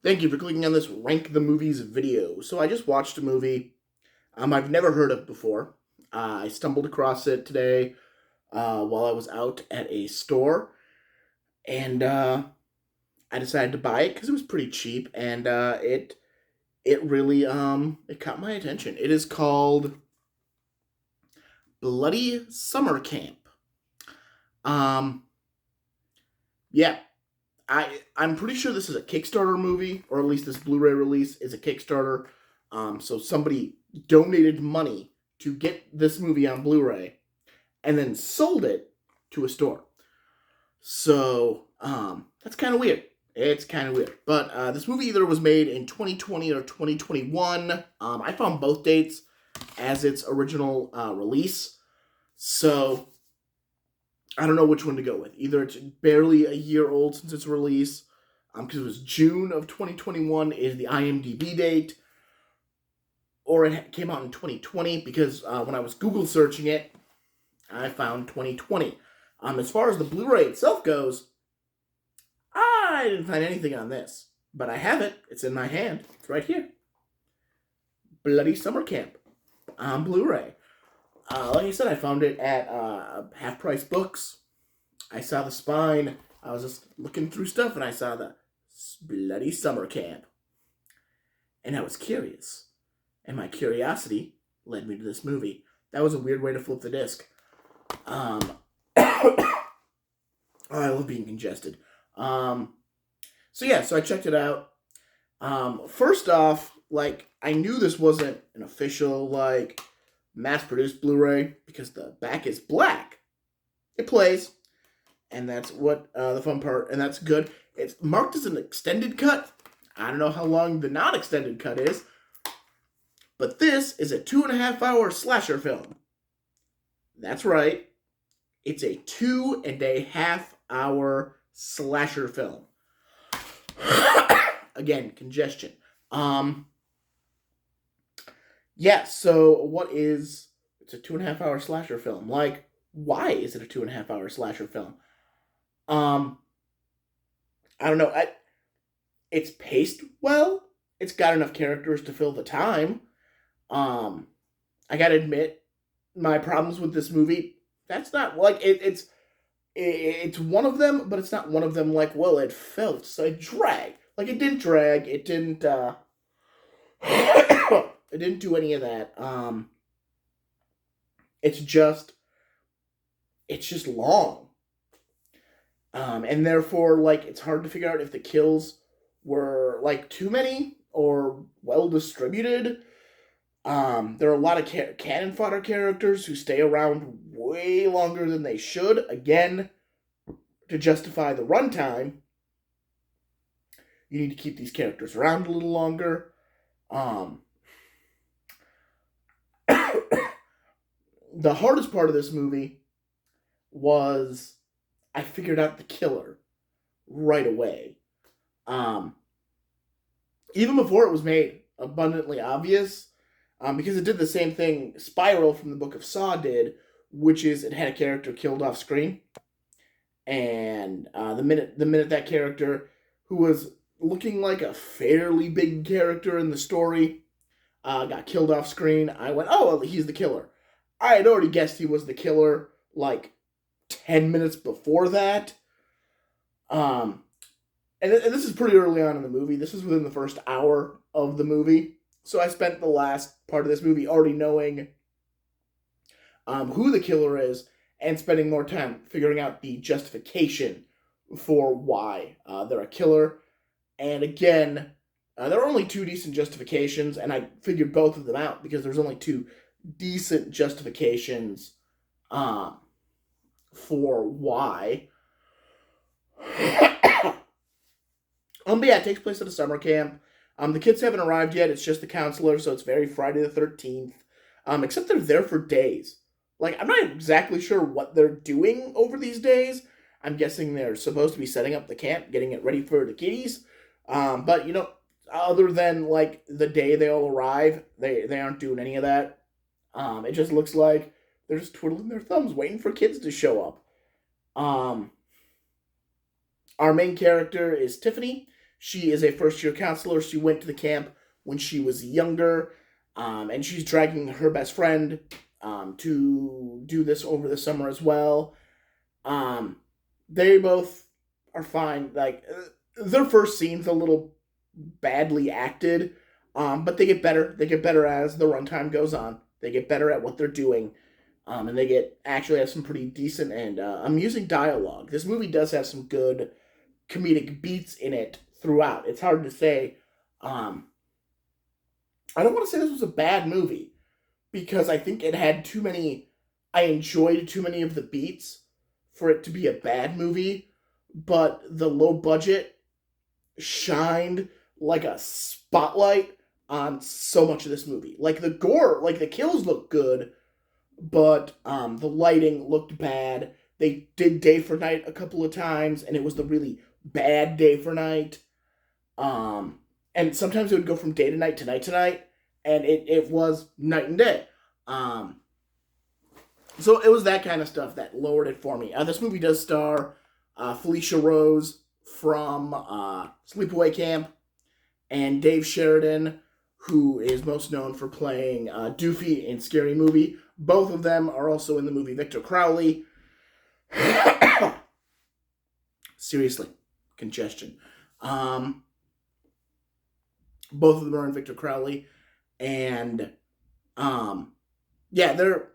Thank you for clicking on this Rank the Movies video. So I just watched a movie I've never heard of before. I stumbled across it today while I was out at a store, and I decided to buy it because it was pretty cheap, and it really it caught my attention. It is called Bloody Summer Camp. Um, yeah, I'm pretty sure this is a Kickstarter movie, or at least this Blu-ray release is a Kickstarter. So somebody donated money to get this movie on Blu-ray, and then sold it to a store. So that's kind of weird. It's kind of weird. But this movie either was made in 2020 or 2021. I found both dates as its original release. So I don't know which one to go with. Either it's barely a year old since its release, because it was June of 2021 is the IMDb date, or it came out in 2020, because when I was Google searching it, I found 2020. As far as the Blu-ray itself goes, I didn't find anything on this, but I have it. It's in my hand. It's right here. Bloody Summer Camp on Blu-ray. Like I said, I found it at Half Price Books. I saw the spine. I was just looking through stuff, and I saw the Bloody Summer Camp. And I was curious. And my curiosity led me to this movie. That was a weird way to flip the disc. I love being congested. So I checked it out. First off, I knew this wasn't an official, mass-produced Blu-ray, because the back is black. It plays, and that's what the fun part, and that's good. It's marked as an extended cut. I don't know how long the non-extended cut is, but this is a 2.5-hour slasher film. That's right. It's a 2.5-hour slasher film. Again, congestion. So it's a 2.5-hour slasher film. Why is it a 2.5-hour slasher film? I don't know. It's paced well. It's got enough characters to fill the time. I gotta admit, my problems with this movie, that's not, it's one of them, but it's not one of them, it felt so it dragged. It didn't drag, it didn't, it didn't do any of that. It's just long. And therefore, it's hard to figure out if the kills were, too many or well distributed. There are a lot of cannon fodder characters who stay around way longer than they should. Again, to justify the runtime, you need to keep these characters around a little longer. The hardest part of this movie was I figured out the killer right away. Even before it was made abundantly obvious, because it did the same thing Spiral from the Book of Saw did, which is it had a character killed off screen, and the minute that character, who was looking like a fairly big character in the story, got killed off screen, I went, oh, well, he's the killer. I had already guessed he was the killer 10 minutes before that. And this is pretty early on in the movie. This is within the first hour of the movie. So I spent the last part of this movie already knowing who the killer is, and spending more time figuring out the justification for why they're a killer. And again, there are only two decent justifications, and I figured both of them out because there's only two decent justifications for why. But yeah, it takes place at a summer camp. The kids haven't arrived yet. It's just the counselor, so it's very Friday the 13th. Except they're there for days. I'm not exactly sure what they're doing over these days. I'm guessing they're supposed to be setting up the camp, getting it ready for the kiddies. But, other than, the day they all arrive, they aren't doing any of that. It just looks like they're just twiddling their thumbs, waiting for kids to show up. Our main character is Tiffany. She is a first-year counselor. She went to the camp when she was younger, and she's dragging her best friend to do this over the summer as well. Um, they both are fine. Like their first scene's a little badly acted, but they get better. They get better as the runtime goes on. They get better at what they're doing, and they get actually have some pretty decent and amusing dialogue. This movie does have some good comedic beats in it throughout. It's hard to say. I don't want to say this was a bad movie because I think it had too many. I enjoyed too many of the beats for it to be a bad movie, but the low budget shined like a spotlight on so much of this movie. Like the gore, like the kills look good, but the lighting looked bad. They did day for night a couple of times, and it was the really bad day for night. And sometimes it would go from day to night to night to night, and it was night and day. So it was that kind of stuff that lowered it for me. This movie does star Felicia Rose from Sleepaway Camp and Dave Sheridan, who is most known for playing Doofy in Scary Movie. Both of them are also in the movie Victor Crowley. Seriously, congestion. Both of them are in Victor Crowley. And, yeah, they're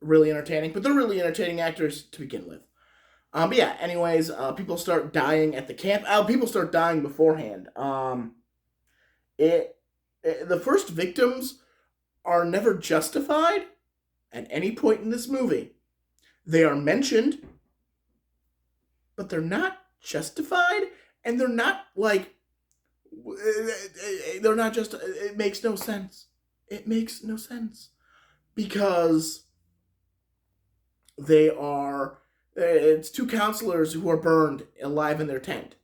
really entertaining. But they're really entertaining actors to begin with. But yeah, anyways, people start dying at the camp. People start dying beforehand. The first victims are never justified at any point in this movie. They are mentioned, but they're not justified, and they're not like they're not just. It makes no sense. It makes no sense because they are. It's two counselors who are burned alive in their tent.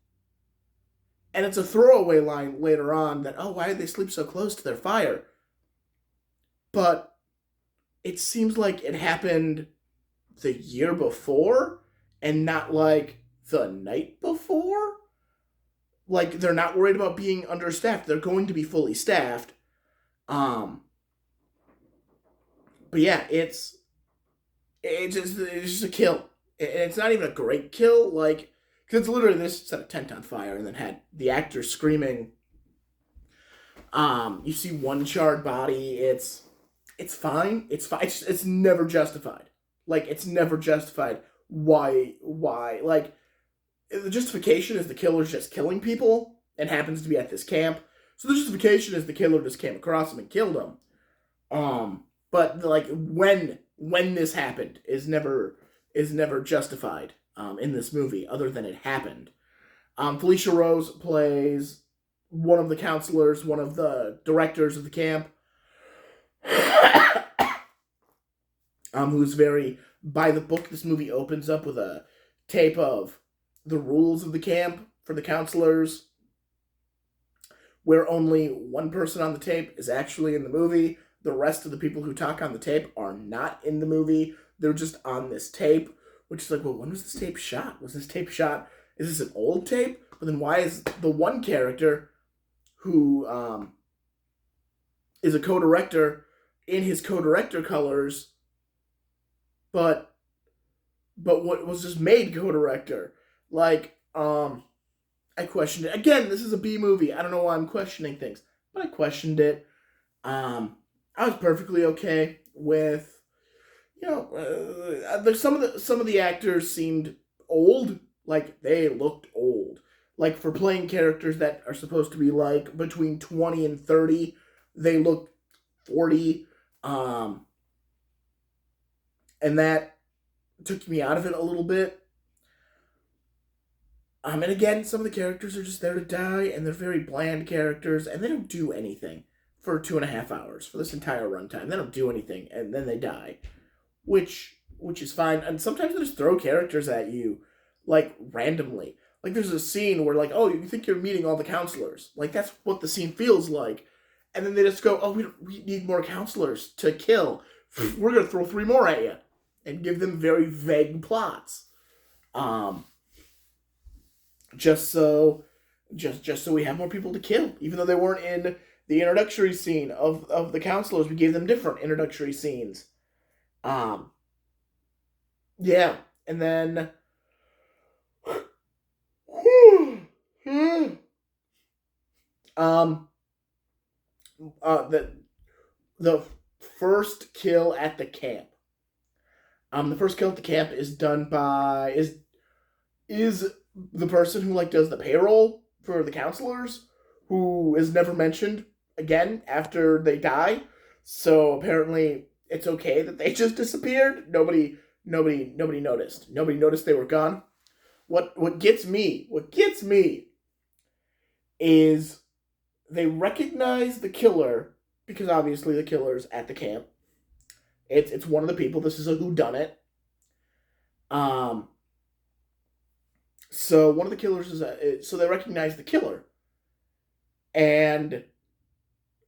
And it's a throwaway line later on that, oh, why did they sleep so close to their fire? But it seems like it happened the year before and not like the night before. Like, they're not worried about being understaffed. They're going to be fully staffed. But yeah, it's just a kill. It's not even a great kill, like, because it's literally this set a tent on fire and then had the actors screaming. You see one charred body. It's fine. It's fine. It's never justified. Like, it's never justified. Why? Like, the justification is the killer's just killing people and happens to be at this camp. So the justification is the killer just came across him and killed him. But like when this happened is never justified in this movie, other than it happened. Felicia Rose plays one of the counselors, one of the directors of the camp, who's very by the book. This movie opens up with a tape of the rules of the camp for the counselors, where only one person on the tape is actually in the movie. The rest of the people who talk on the tape are not in the movie. They're just on this tape, which is like, well, when was this tape shot? Was this tape shot? Is this an old tape? But then why is the one character who is a co-director in his co-director colors, but what was just made co-director? Like, I questioned it. Again, this is a B movie. I don't know why I'm questioning things, but I questioned it. I was perfectly okay with, there's some of the actors seemed old. Like, they looked old. Like, for playing characters that are supposed to be, like, between 20 and 30, they look 40. And that took me out of it a little bit. And again, some of the characters are just there to die, and they're very bland characters, and they don't do anything for 2.5 hours, for this entire runtime. They don't do anything, and then they die. Which is fine. And sometimes they just throw characters at you, like, randomly. Like, there's a scene where, like, oh, you think you're meeting all the counselors. Like, that's what the scene feels like. And then they just go, oh, we need more counselors to kill. We're going to throw 3 more at you. And give them very vague plots. Just so just so we have more people to kill, even though they weren't in the introductory scene of the counselors. We gave them different introductory scenes. Um, yeah, and then um, the first kill at the camp. The first kill at the camp is done by is the person who like does the payroll for the counselors, who is never mentioned again after they die. So apparently it's okay that they just disappeared. Nobody noticed. Nobody noticed they were gone. What gets me is they recognize the killer because obviously the killer's at the camp. It's one of the people. This is a whodunit. Um, so one of the killers so they recognize the killer, and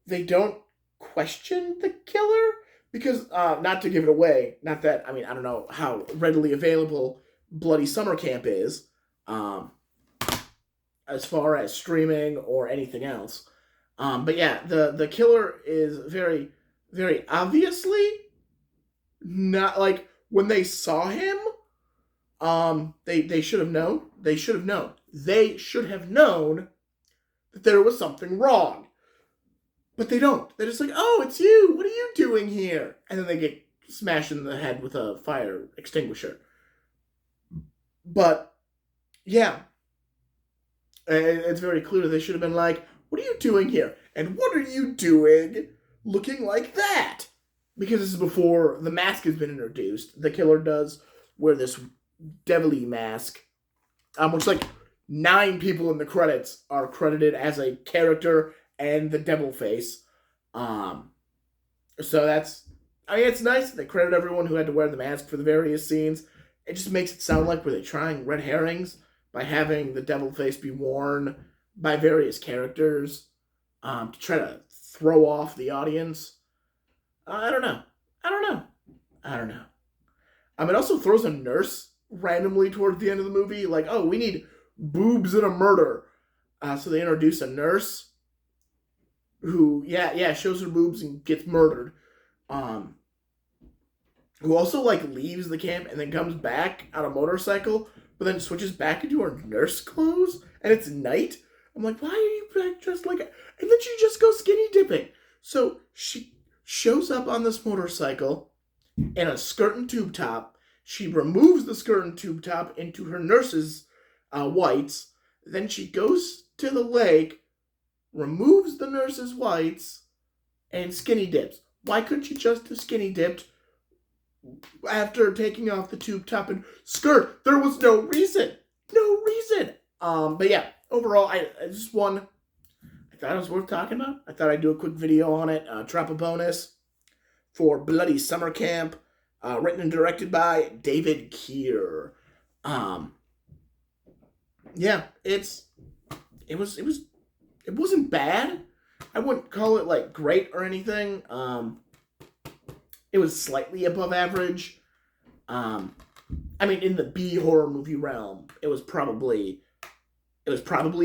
they don't question the killer because not to give it away. Not that I mean I don't know how readily available Bloody Summer Camp is, as far as streaming or anything else. But yeah, the killer is very obviously not like when they saw him. They should have known. They should have known. They should have known that there was something wrong. But they don't. They're just like, oh, it's you. What are you doing here? And then they get smashed in the head with a fire extinguisher. But yeah, it's very clear they should have been like, what are you doing here? And what are you doing looking like that? Because this is before the mask has been introduced. The killer does wear this devilly mask, which like 9 people in the credits are credited as a character and the devil face. So that's, I mean, it's nice that they credit everyone who had to wear the mask for the various scenes. It just makes it sound like were they trying red herrings by having the devil face be worn by various characters to try to throw off the audience. I don't know. It also throws a nurse randomly towards the end of the movie. Like, oh, we need boobs in a murder. So they introduce a nurse who, shows her boobs and gets murdered. Who also, like, leaves the camp and then comes back on a motorcycle, but then switches back into her nurse clothes, and it's night. I'm like, why are you back dressed like... And then she just goes skinny dipping. So she shows up on this motorcycle in a skirt and tube top. She removes the skirt and tube top into her nurse's whites. Then she goes to the lake, removes the nurse's whites, and skinny dips. Why couldn't she just have skinny dipped after taking off the tube top and skirt? There was no reason. But yeah, overall, I just one I thought it was worth talking about. I thought I'd do a quick video on it. Drop a bonus for Bloody Summer Camp, written and directed by David Keir. Yeah, it wasn't bad. I wouldn't call it like great or anything. It was slightly above average. I mean, in the B horror movie realm, it was probably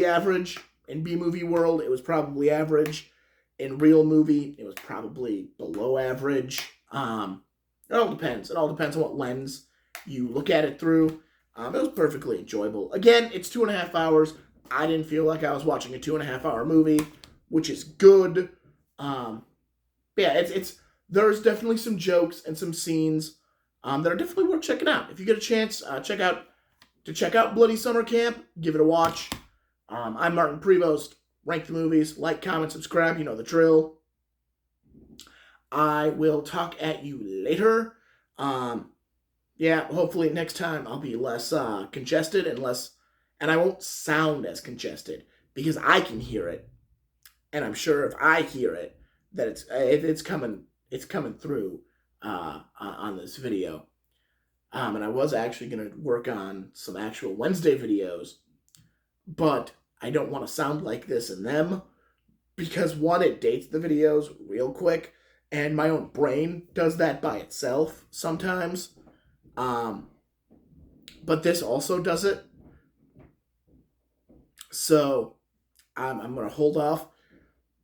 average. In B movie world, it was probably average. In real movie, it was probably below average. It all depends. It all depends on what lens you look at it through. It was perfectly enjoyable. Again, it's 2.5 hours. I didn't feel like I was watching a 2.5 hour movie, which is good. It's there's definitely some jokes and some scenes that are definitely worth checking out. If you get a chance, check out Bloody Summer Camp. Give it a watch. I'm Martin Prevost. Rank the movies. Like, comment, subscribe. You know the drill. I will talk at you later. Hopefully next time I'll be less congested and I won't sound as congested because I can hear it, and I'm sure if I hear it that it's coming through on this video. And I was actually gonna work on some actual Wednesday videos, but I don't want to sound like this in them because one, it dates the videos real quick, and my own brain does that by itself sometimes. But this also does it. So I'm gonna hold off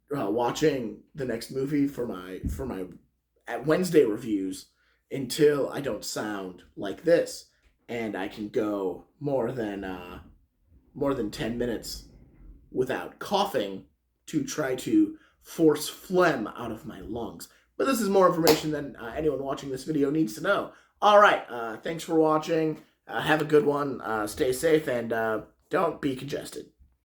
watching the next movie for my at Wednesday reviews until I don't sound like this, and I can go more than 10 minutes without coughing to try to force phlegm out of my lungs. But this is more information than anyone watching this video needs to know. All right, thanks for watching. Have a good one. Stay safe and don't be congested.